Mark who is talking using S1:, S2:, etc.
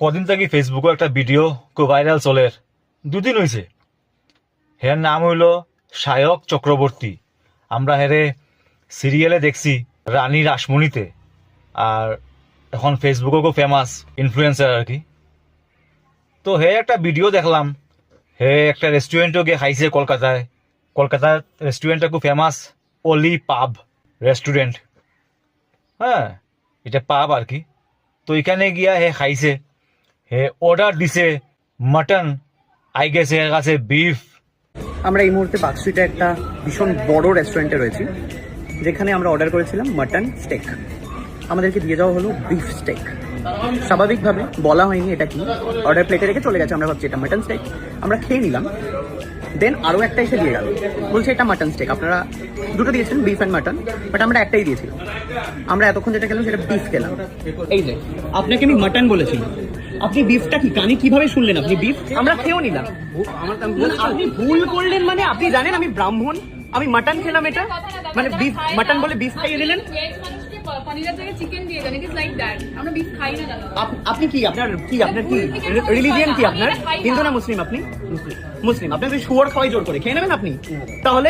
S1: কদিন থেকে ফেসবুকে একটা ভিডিও খুব ভাইরাল চলের, দুদিন হয়েছে। হের নাম হইল সায়ক চক্রবর্তী। আমরা হেরে সিরিয়ালে দেখছি রানী রাসমণিতে, আর এখন ফেসবুকেও খুব ফেমাস ইনফ্লুয়েন্সার আর কি। তো হে একটা ভিডিও দেখলাম, হে একটা রেস্টুরেন্টও গিয়ে খাইছে কলকাতায়। কলকাতার রেস্টুরেন্টটা খুব ফেমাস, অলি পাব রেস্টুরেন্ট। হ্যাঁ, এটা পাব আর কি। তো এখানে গিয়া হে খাইছে, হে অর্ডার দিছে মাটন, আই গেছে এর কাছে বিফ।
S2: আমরা এই মুহূর্তে পার্ক স্ট্রিটে একটা ভীষণ বড় রেস্টুরেন্টে রয়েছি, যেখানে আমরা অর্ডার করেছিলাম মাটন স্টেক। আমাদেরকে দিয়ে যাওয়া হলো বিফ স্টেক। স্বাভাবিকভাবে বলা হয়নি এটা কি, অর্ডার প্লেটে রেখে চলে গেছে। আমরা ভাবছি এটা মাটন স্টেক, আমরা খেয়ে নিলাম। দেন আরও একটা এসে দিয়ে গেল, বলছে এটা মাটন স্টেক। আপনারা দুটো দিয়েছেন, বিফ অ্যান্ড মাটন, বাট আমরা একটাই দিয়েছিলাম। আমরা এতক্ষণ যেটা খেলাম সেটা বিফ খেলাম। এই যে আপনাকে আমি মাটন বলেছিলাম, আপনি বিফটা কি কানে কিভাবে শুনলেন? আপনি বিফ, আমরা খেয়েও নিলাম। আপনি ভুল করলেন মানে? আপনি জানেন আমি ব্রাহ্মণ, আমি মাটন খেলাম, এটা মানে বিফ মাটন বলে বিফ খাইয়ে দিলেন।
S3: পনিরের জায়গায় চিকেন দিয়ে দেন, ইট ইজ লাইক দ্যাট। আমরা বিফ খাই না দাদা।
S2: আপনি কি, আপনার কি রিলিজিয়ন কি? আপনার হিন্দু না মুসলিম? আপনি মুসলিম। আপনাকে শুয়োর খাওয়াই জোর করে খেয়ে নেবেন আপনি? তাহলে